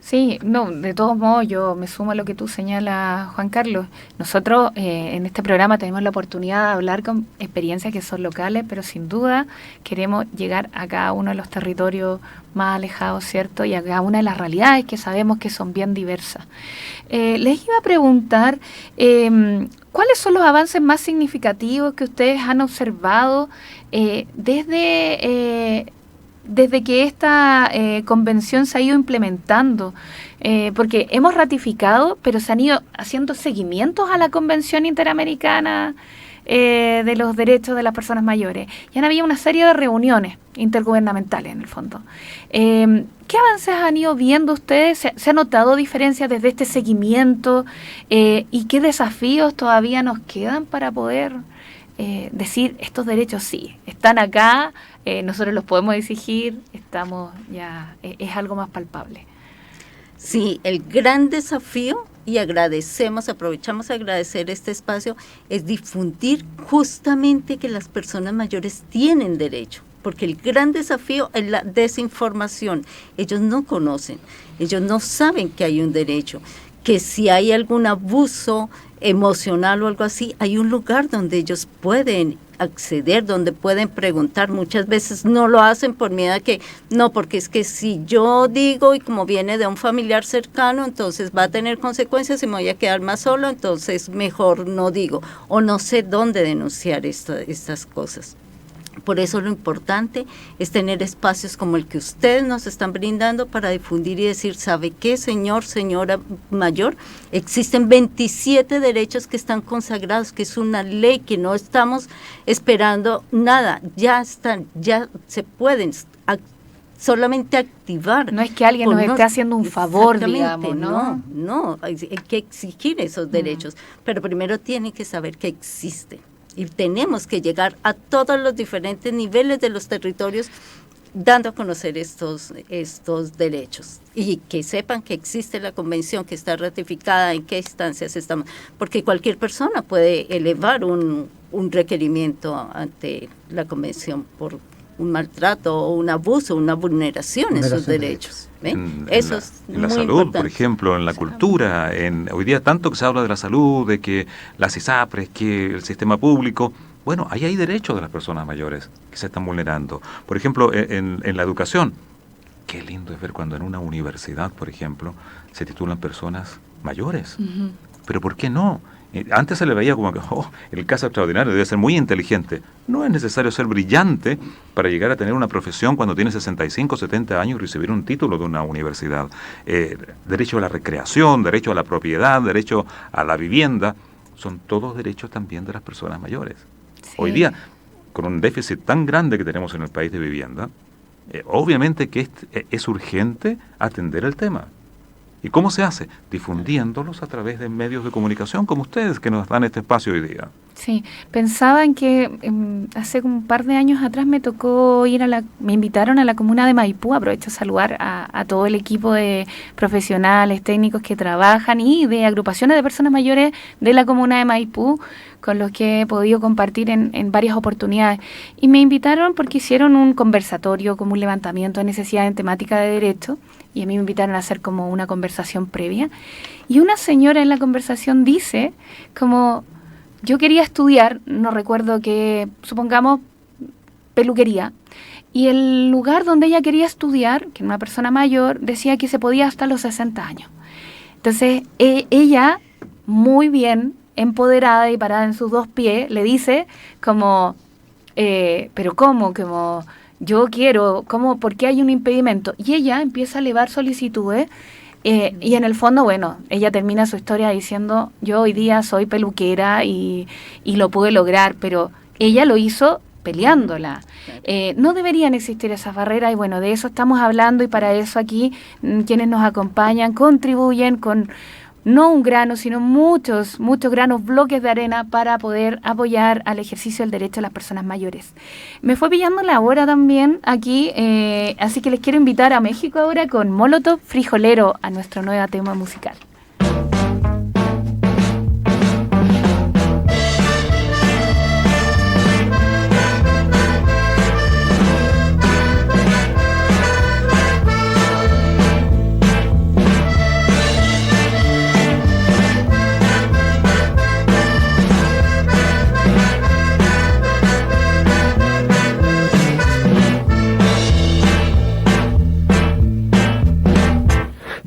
Sí, no, de todos modos yo me sumo a lo que tú señalas, Juan Carlos. Nosotros en este programa tenemos la oportunidad de hablar con experiencias que son locales, pero sin duda queremos llegar a cada uno de los territorios más alejados, ¿cierto? Y a cada una de las realidades que sabemos que son bien diversas. Les iba a preguntar, ¿cuáles son los avances más significativos que ustedes han observado desde que esta convención se ha ido implementando? Porque hemos ratificado, pero se han ido haciendo seguimientos a la Convención Interamericana de los Derechos de las Personas Mayores. Y han habido una serie de reuniones intergubernamentales, en el fondo. ¿Qué avances han ido viendo ustedes? ¿Se ha notado diferencias desde este seguimiento? ¿Y qué desafíos todavía nos quedan para poder decir, estos derechos sí, están acá, nosotros los podemos exigir, estamos ya, es algo más palpable? Sí, el gran desafío, y aprovechamos a agradecer este espacio, es difundir justamente que las personas mayores tienen derecho, porque el gran desafío es la desinformación. Ellos no conocen, ellos no saben que hay un derecho, que si hay algún abuso emocional o algo así, hay un lugar donde ellos pueden acceder, donde pueden preguntar. Muchas veces no lo hacen por miedo a que, no, porque es que si yo digo y como viene de un familiar cercano, entonces va a tener consecuencias y me voy a quedar más solo, entonces mejor no digo, o no sé dónde denunciar estas cosas. Por eso lo importante es tener espacios como el que ustedes nos están brindando para difundir y decir, ¿sabe qué, señor, señora mayor? Existen 27 derechos que están consagrados, que es una ley, que no estamos esperando nada, ya están, ya se pueden solamente activar. No es que alguien nos esté haciendo un favor, digamos, ¿no? No, hay que exigir esos derechos, pero primero tienen que saber que existen. Y tenemos que llegar a todos los diferentes niveles de los territorios dando a conocer estos derechos y que sepan que existe la convención, que está ratificada, en qué instancias estamos, porque cualquier persona puede elevar un requerimiento ante la convención por un maltrato o un abuso, una vulneración en sus derechos. En la salud, importante. Por ejemplo, en la cultura, hoy día tanto que se habla de la salud, de que las ISAPRES, que el sistema público, bueno, ahí hay derechos de las personas mayores que se están vulnerando. Por ejemplo, en la educación, qué lindo es ver cuando en una universidad, por ejemplo, se titulan personas mayores. Uh-huh. Pero ¿por qué no? Antes se le veía como que, el caso extraordinario, debe ser muy inteligente. No es necesario ser brillante para llegar a tener una profesión cuando tiene 65, 70 años y recibir un título de una universidad. Derecho a la recreación, derecho a la propiedad, derecho a la vivienda, son todos derechos también de las personas mayores. Sí. Hoy día, con un déficit tan grande que tenemos en el país de vivienda, obviamente que es urgente atender el tema. ¿Y cómo se hace? Difundiéndolos a través de medios de comunicación como ustedes, que nos dan este espacio hoy día. Sí, pensaba en que hace un par de años atrás me tocó me invitaron a la comuna de Maipú. Aprovecho a saludar a todo el equipo de profesionales, técnicos que trabajan y de agrupaciones de personas mayores de la comuna de Maipú, con los que he podido compartir en varias oportunidades. Y me invitaron porque hicieron un conversatorio, como un levantamiento de necesidad en temática de derecho, y a mí me invitaron a hacer como una conversación previa. Y una señora en la conversación dice, como, yo quería estudiar, no recuerdo qué, supongamos, peluquería, y el lugar donde ella quería estudiar, que era una persona mayor, decía que se podía hasta los 60 años. Entonces, ella, muy bien, empoderada y parada en sus dos pies, le dice como, pero ¿cómo? Como, yo quiero, ¿cómo? ¿Por qué hay un impedimento? Y ella empieza a elevar solicitudes y en el fondo, bueno, ella termina su historia diciendo, yo hoy día soy peluquera y lo pude lograr, pero ella lo hizo peleándola. No deberían existir esas barreras y bueno, de eso estamos hablando y para eso aquí quienes nos acompañan contribuyen con no un grano, sino muchos granos, bloques de arena para poder apoyar al ejercicio del derecho de las personas mayores. Me fue pillando la hora también aquí, así que les quiero invitar a México ahora con Molotov Frijolero, a nuestro nuevo tema musical.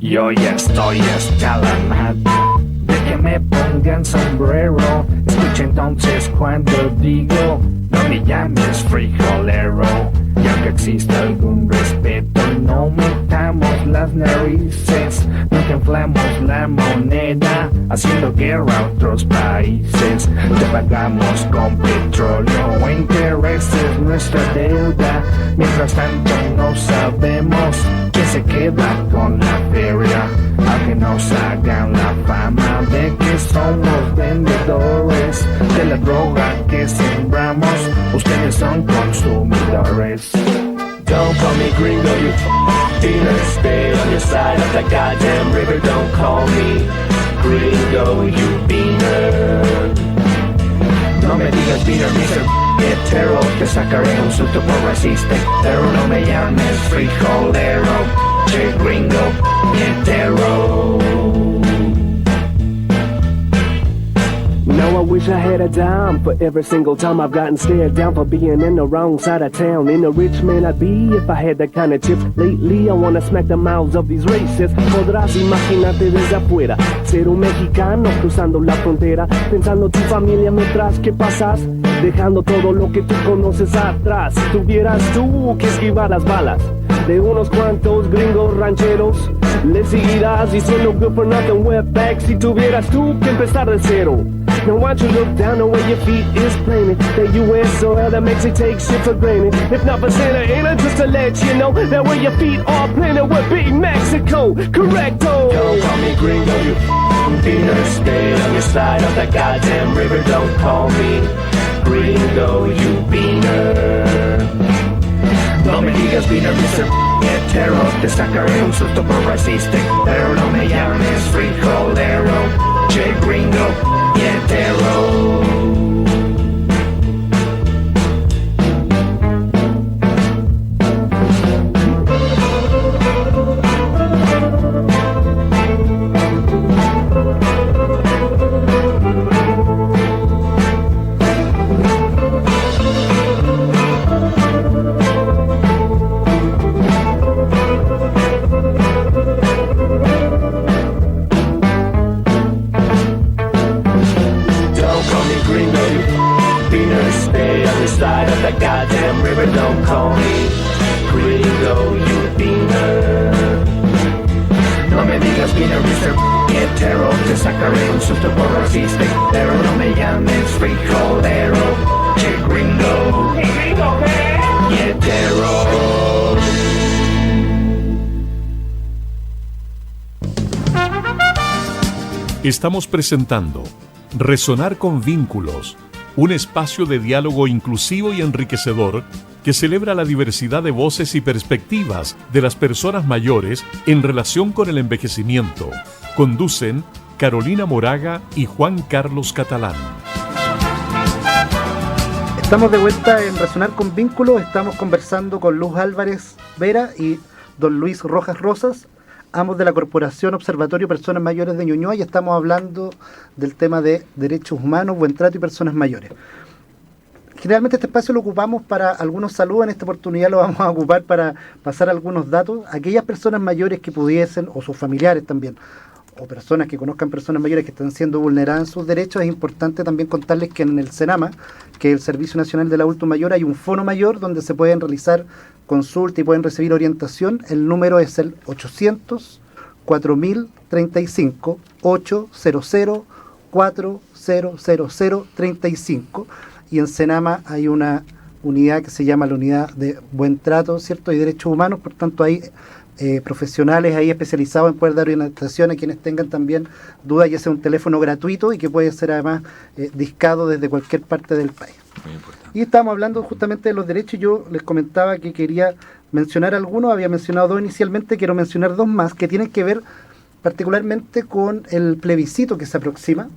Yo ya estoy hasta la madre de que me pongan sombrero. Escucha entonces cuando digo, no me llames frijolero. Y aunque exista algún respeto, no metamos las narices, no te inflamos la moneda, haciendo guerra a otros países. Te pagamos con petróleo o intereses nuestra deuda. Mientras tanto no sabemos quién se queda con la feria, aunque nos hagan la fama de que somos vendedores de la droga que sembramos. Ustedes son consumidores. Don't call me gringo, you dealer. Stay on your side of the goddamn river. Don't call me gringo, you beaner. No me digas beaner, Mr. Hetero. Te sacaré un susto por racista, pero no me llames frijolero. Che gringo, hetero. Now I wish I had a dime for every single time I've gotten stared down for being in the wrong side of town. In a rich man I'd be if I had that kind of chips. Lately I wanna smack the mouths of these racists. Podrás imaginarte desde afuera ser un mexicano cruzando la frontera, pensando tu familia mientras que pasas, dejando todo lo que tú conoces atrás. Tuvieras tú que esquivar las balas de unos cuantos gringos rancheros, le seguirás diciendo good for nothing wetback si tuvieras tú que empezar de cero. Now why don't you look down on where your feet is planted? That U.S. soil that makes you take shit for granted. If not for Santa Ana, just to let you know that where your feet are planted would be Mexico. Correcto. Don't call me gringo, you beaner. Stay on your side of the goddamn river. Don't call me gringo, you beaner. No me digas beaner, Mr. Hetero. Te sacaré un susto por racista, pero no me llames frijolero. Che gringo, hetero. Goddamn river, don't call me gringo, you beaner. No me digas beaner, Mr. Hetero. Te sacaré un susto por racista, pero no me llames frijolero. Che gringo, hetero. Estamos presentando Resonar con Vínculos, un espacio de diálogo inclusivo y enriquecedor que celebra la diversidad de voces y perspectivas de las personas mayores en relación con el envejecimiento. Conducen Carolina Moraga y Juan Carlos Catalán. Estamos de vuelta en Resonar con Vínculos. Estamos conversando con Luz Álvarez Vera y don Luis Rojas Rosas, ambos de la Corporación Observatorio Personas Mayores de Ñuñoa, y estamos hablando del tema de derechos humanos, buen trato y personas mayores. Generalmente este espacio lo ocupamos para algunos saludos. En esta oportunidad lo vamos a ocupar para pasar algunos datos. Aquellas personas mayores que pudiesen, o sus familiares también, o personas que conozcan personas mayores que están siendo vulneradas en sus derechos, es importante también contarles que en el Senama, que es el Servicio Nacional del Adulto Mayor, hay un fono mayor donde se pueden realizar consulta y pueden recibir orientación. El número es el 800-4035 800-40035, y en Senama hay una unidad que se llama la unidad de buen trato, ¿cierto?, y derechos humanos. Por tanto hay profesionales ahí especializados en poder dar orientación a quienes tengan también dudas, ya sea un teléfono gratuito y que puede ser además discado desde cualquier parte del país. Muy importante. Y estábamos hablando justamente de los derechos. Yo les comentaba que quería mencionar algunos, había mencionado dos inicialmente, quiero mencionar dos más que tienen que ver particularmente con el plebiscito que se aproxima.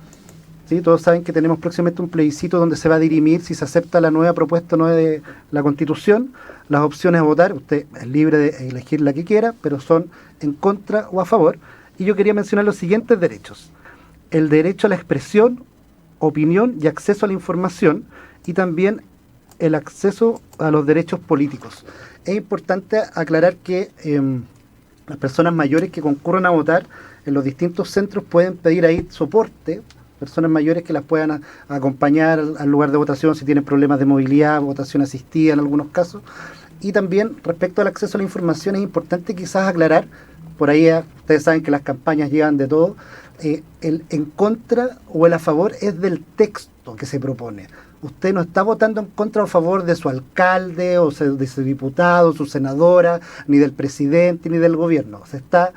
¿Sí? Todos saben que tenemos próximamente un plebiscito donde se va a dirimir si se acepta la nueva propuesta o no de la Constitución. Las opciones a votar, usted es libre de elegir la que quiera, pero son en contra o a favor. Y yo quería mencionar los siguientes derechos: el derecho a la expresión, opinión y acceso a la información, y también el acceso a los derechos políticos. Es importante aclarar que Las personas mayores que concurran a votar en los distintos centros pueden pedir ahí soporte, personas mayores que las puedan acompañar al lugar de votación si tienen problemas de movilidad, votación asistida en algunos casos. Y también respecto al acceso a la información es importante quizás aclarar, por ahí ustedes saben que las campañas llevan de todo, el en contra o el a favor es del texto que se propone. Usted no está votando en contra o a favor de su alcalde o de su diputado, su senadora, ni del presidente, ni del gobierno. Se está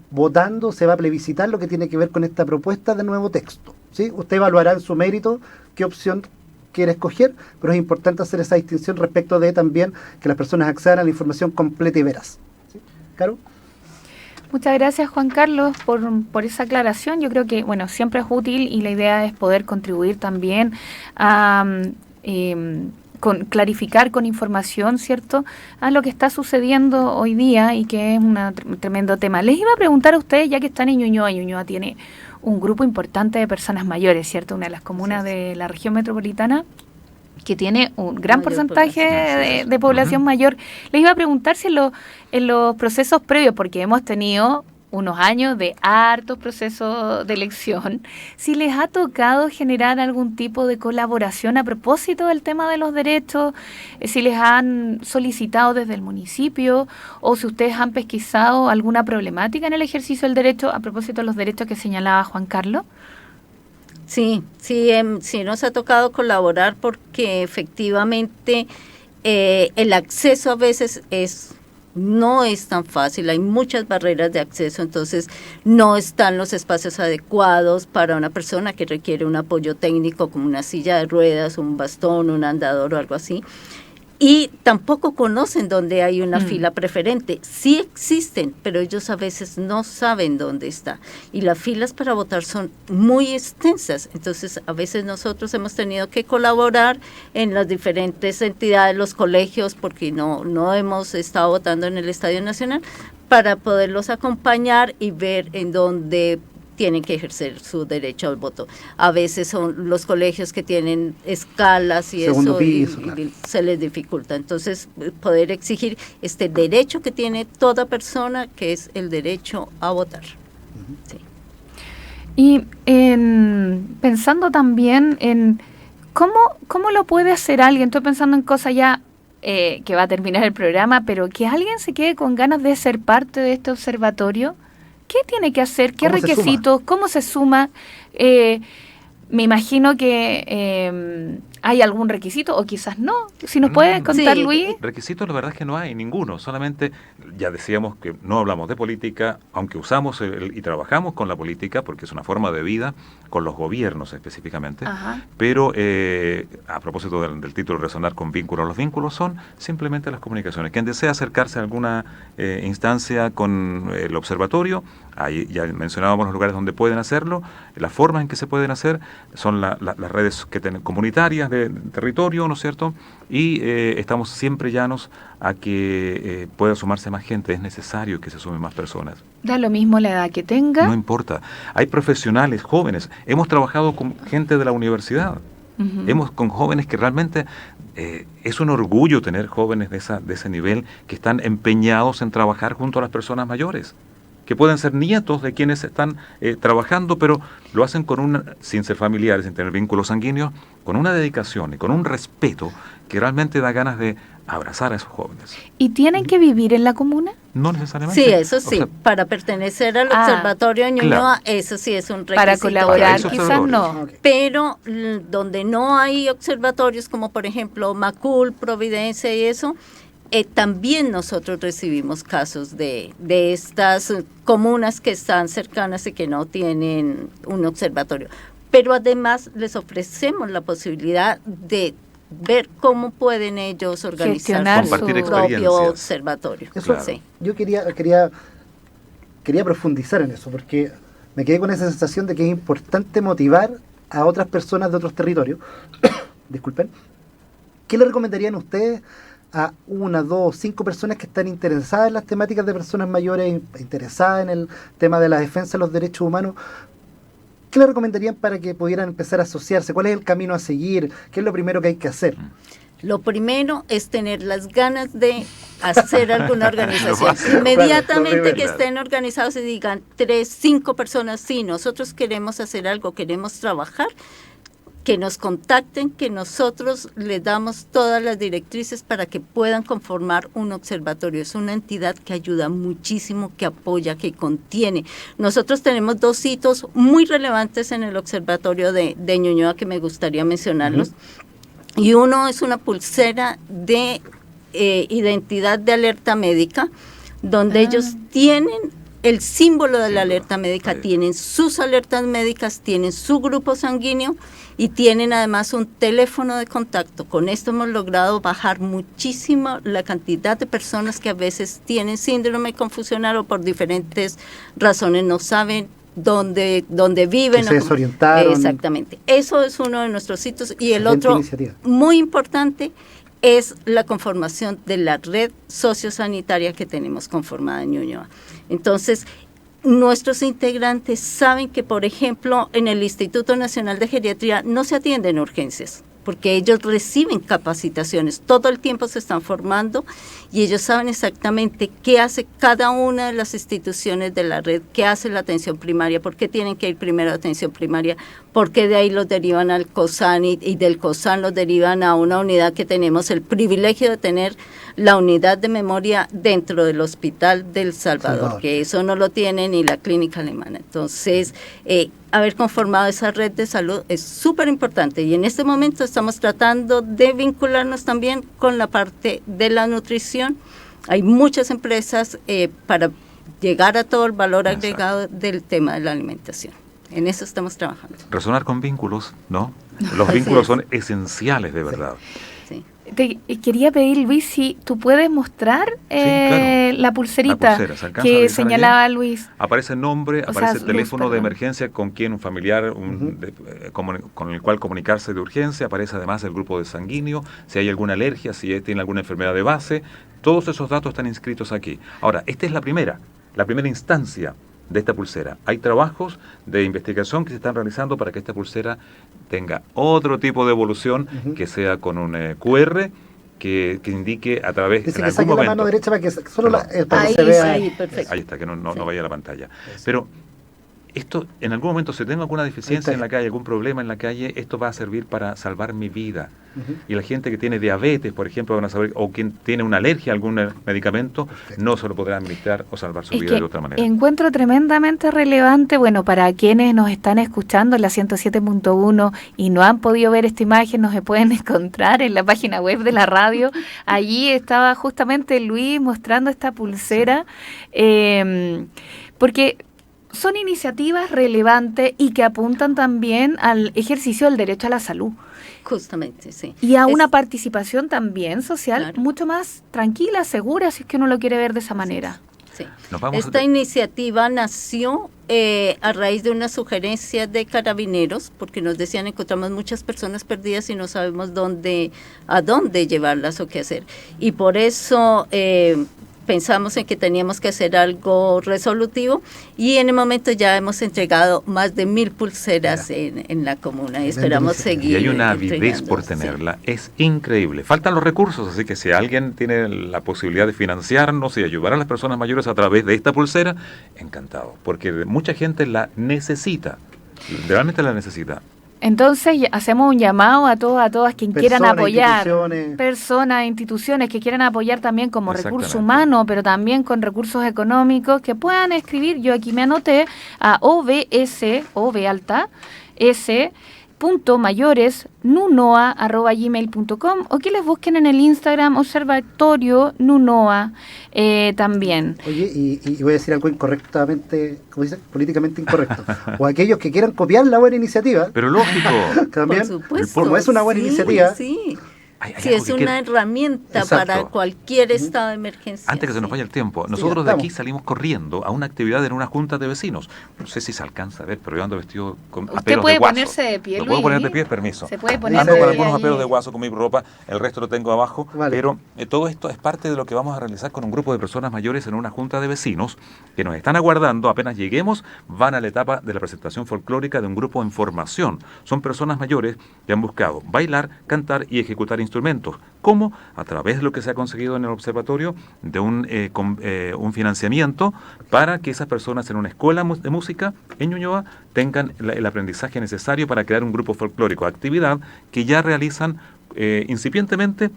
votando, se va a plebiscitar lo que tiene que ver con esta propuesta de nuevo texto, ¿sí? Usted evaluará en su mérito qué opción quiere escoger, pero es importante hacer esa distinción respecto de también que las personas accedan a la información completa y veraz. ¿Sí? ¿Caro? Muchas gracias, Juan Carlos, por esa aclaración. Yo creo que, bueno, siempre es útil y la idea es poder contribuir también a clarificar con información, ¿cierto?, a lo que está sucediendo hoy día y que es un tremendo tema. Les iba a preguntar a ustedes, ya que están en Ñuñoa. Ñuñoa tiene un grupo importante de personas mayores, ¿cierto?, una de las comunas de la región metropolitana que tiene un gran porcentaje de población mayor. Les iba a preguntar si en los procesos previos, porque hemos tenido unos años de hartos procesos de elección, si les ha tocado generar algún tipo de colaboración a propósito del tema de los derechos, si les han solicitado desde el municipio o si ustedes han pesquisado alguna problemática en el ejercicio del derecho a propósito de los derechos que señalaba Juan Carlos. Sí, nos ha tocado colaborar porque efectivamente el acceso a veces no es tan fácil, hay muchas barreras de acceso, entonces no están los espacios adecuados para una persona que requiere un apoyo técnico como una silla de ruedas, un bastón, un andador o algo así. Y tampoco conocen dónde hay una fila preferente. Sí existen, pero ellos a veces no saben dónde está. Y las filas para votar son muy extensas. Entonces, a veces nosotros hemos tenido que colaborar en las diferentes entidades, los colegios, porque no hemos estado votando en el Estadio Nacional, para poderlos acompañar y ver en dónde tienen que ejercer su derecho al voto. A veces son los colegios que tienen escalas y segundo eso piso, claro. y se les dificulta. Entonces, poder exigir este derecho que tiene toda persona, que es el derecho a votar. Sí. Y pensando también en cómo lo puede hacer alguien, estoy pensando en cosas ya que va a terminar el programa, pero que alguien se quede con ganas de ser parte de este observatorio. ¿Qué tiene que hacer? ¿Qué requisitos? ¿Cómo se suma? Me imagino que hay algún requisito o quizás no. Si nos puede contar, Luis. Requisitos, la verdad es que no hay ninguno. Solamente, ya decíamos que no hablamos de política, aunque usamos y trabajamos con la política, porque es una forma de vida, con los gobiernos específicamente. Ajá. Pero a propósito del título Resonar con vínculos, los vínculos son simplemente las comunicaciones. Quien desea acercarse a alguna instancia con el observatorio, ahí ya mencionábamos los lugares donde pueden hacerlo, las formas en que se pueden hacer son las redes comunitarias de territorio, ¿no es cierto? Y estamos siempre llanos a que pueda sumarse más gente. Es necesario que se sumen más personas. Da lo mismo la edad que tenga. No importa. Hay profesionales jóvenes. Hemos trabajado con gente de la universidad. Con jóvenes que realmente es un orgullo tener jóvenes de ese nivel que están empeñados en trabajar junto a las personas mayores, que pueden ser nietos de quienes están trabajando, pero lo hacen sin ser familiares, sin tener vínculos sanguíneos, con una dedicación y con un respeto que realmente da ganas de abrazar a esos jóvenes. ¿Y tienen que vivir en la comuna? No necesariamente. Sí, eso sí. O sea, para pertenecer al Observatorio de Ñuñoa, eso sí es un requisito. Para colaborar quizás no. Okay. Pero donde no hay observatorios, como por ejemplo Macul, Providencia y eso, también nosotros recibimos casos de estas comunas que están cercanas y que no tienen un observatorio. Pero además les ofrecemos la posibilidad de ver cómo pueden ellos organizar su propio observatorio. Eso, claro. Sí. Yo quería profundizar en eso, porque me quedé con esa sensación de que es importante motivar a otras personas de otros territorios. Disculpen. ¿Qué le recomendarían ustedes a 1, 2, 5 personas que están interesadas en las temáticas de personas mayores, interesadas en el tema de la defensa de los derechos humanos? ¿Qué le recomendarían para que pudieran empezar a asociarse? ¿Cuál es el camino a seguir? ¿Qué es lo primero que hay que hacer? Lo primero es tener las ganas de hacer alguna organización. Inmediatamente que estén organizados y digan 3, 5 personas, sí, nosotros queremos hacer algo, queremos trabajar, que nos contacten, que nosotros les damos todas las directrices para que puedan conformar un observatorio. Es una entidad que ayuda muchísimo, que apoya, que contiene. Nosotros tenemos 2 hitos muy relevantes en el observatorio de Ñuñoa que me gustaría mencionarlos. Y uno es una pulsera de identidad de alerta médica, donde ellos tienen el símbolo de la alerta médica, tienen sus alertas médicas, tienen su grupo sanguíneo y tienen además un teléfono de contacto. Con esto hemos logrado bajar muchísimo la cantidad de personas que a veces tienen síndrome confusional o por diferentes razones no saben dónde viven. Que se desorientaron. Exactamente. Eso es uno de nuestros sitios. Y el otro, muy importante, es la conformación de la red sociosanitaria que tenemos conformada en Ñuñoa. Entonces, nuestros integrantes saben que, por ejemplo, en el Instituto Nacional de Geriatría no se atienden urgencias, porque ellos reciben capacitaciones, todo el tiempo se están formando y ellos saben exactamente qué hace cada una de las instituciones de la red, qué hace la atención primaria, por qué tienen que ir primero a atención primaria, por qué de ahí los derivan al COSAN y del COSAN los derivan a una unidad que tenemos el privilegio de tener, la unidad de memoria dentro del Hospital del Salvador, que eso no lo tiene ni la clínica alemana. Entonces, haber conformado esa red de salud es súper importante y en este momento estamos tratando de vincularnos también con la parte de la nutrición. Hay muchas empresas para llegar a todo el valor agregado del tema de la alimentación. En eso estamos trabajando. Resonar con vínculos, ¿no? Los vínculos son esenciales, de verdad. Sí. Te quería pedir, Luis, si tú puedes mostrar claro. la pulserita que señalaba allí. Luis. Aparece el nombre, aparece el teléfono de emergencia con quien un familiar con el cual comunicarse de urgencia, aparece además el grupo de sanguíneo, si hay alguna alergia, si tiene alguna enfermedad de base, todos esos datos están inscritos aquí. Ahora, esta es la primera instancia de esta pulsera. Hay trabajos de investigación que se están realizando para que esta pulsera tenga otro tipo de evolución, que sea con un QR que indique a través de en algún momento. la mano derecha para que solo para que se vea. Ahí está, que no vaya a la pantalla. Pero esto, en algún momento, si tengo alguna deficiencia en la calle, algún problema en la calle, esto va a servir para salvar mi vida. Y la gente que tiene diabetes, por ejemplo, van a saber, o quien tiene una alergia a algún medicamento, no se lo podrá administrar o salvar su vida de otra manera. Encuentro tremendamente relevante, bueno, para quienes nos están escuchando en la 107.1 y no han podido ver esta imagen, nos pueden encontrar en la página web de la radio. Allí estaba justamente Luis mostrando esta pulsera, porque son iniciativas relevantes y que apuntan también al ejercicio del derecho a la salud. Justamente, sí. Y a una participación también social mucho más tranquila, segura, si es que uno lo quiere ver de esa manera. Sí. Esta iniciativa nació a raíz de una sugerencia de Carabineros, porque nos decían, encontramos muchas personas perdidas y no sabemos a dónde llevarlas o qué hacer. Y por eso pensamos en que teníamos que hacer algo resolutivo y en el momento ya hemos entregado más de 1,000 pulseras en la comuna y esperamos seguir. Y hay una avidez por tenerla, es increíble. Faltan los recursos, así que si alguien tiene la posibilidad de financiarnos y ayudar a las personas mayores a través de esta pulsera, encantado, porque mucha gente la necesita, realmente la necesita. Entonces hacemos un llamado a todos, a todas quien quieran apoyar, personas, instituciones que quieran apoyar también como recurso humano, pero también con recursos económicos, que puedan escribir, yo aquí me anoté, a obs.mayores.nunoa@gmail.com o que les busquen en el Instagram Observatorio Ñuñoa también. Oye, y voy a decir algo incorrectamente, como dice, políticamente incorrecto. O aquellos que quieran copiar la buena iniciativa. Pero lógico. También, por supuesto, como es una buena iniciativa. Sí. Sí, es una herramienta para cualquier estado de emergencia. Antes que se nos vaya el tiempo, nosotros de aquí salimos corriendo a una actividad en una junta de vecinos. No sé si se alcanza a ver, pero yo ando vestido con aperos de guaso. ¿Usted puede ponerse de pie, Luis? ¿Lo puedo poner de pie? Permiso. Se puede poner ando con algunos aperos de guaso con mi ropa, el resto lo tengo abajo, pero todo esto es parte de lo que vamos a realizar con un grupo de personas mayores en una junta de vecinos que nos están aguardando. Apenas lleguemos, van a la etapa de la presentación folclórica de un grupo en formación. Son personas mayores que han buscado bailar, cantar y ejecutar instrumentos instrumentos. ¿Cómo? A través de lo que se ha conseguido en el observatorio, de un financiamiento para que esas personas en una escuela de música en Ñuñoa tengan el aprendizaje necesario para crear un grupo folclórico, actividad que ya realizan incipientemente,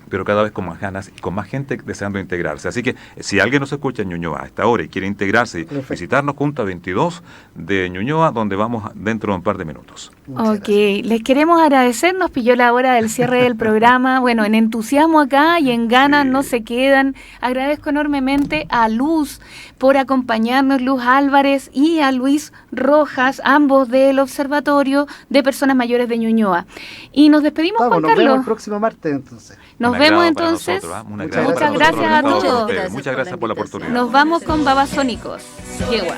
pero cada vez con más ganas y con más gente deseando integrarse. Así que si alguien nos escucha en Ñuñoa a esta hora y quiere integrarse y visitarnos, Junta 22 de Ñuñoa, donde vamos dentro de un par de minutos. Ok, les queremos agradecer, nos pilló la hora del cierre del programa, bueno, en entusiasmo acá y en ganas no se quedan. Agradezco enormemente a Luz por acompañarnos, Luz Álvarez, y a Luis Rojas, ambos del Observatorio de Personas Mayores de Ñuñoa. Y nos despedimos, Juan Carlos. Nos vemos el próximo martes, entonces. Nos vemos entonces. Muchas gracias a todos. Muchas gracias por la oportunidad. Nos vamos con Babasónicos. Yegua.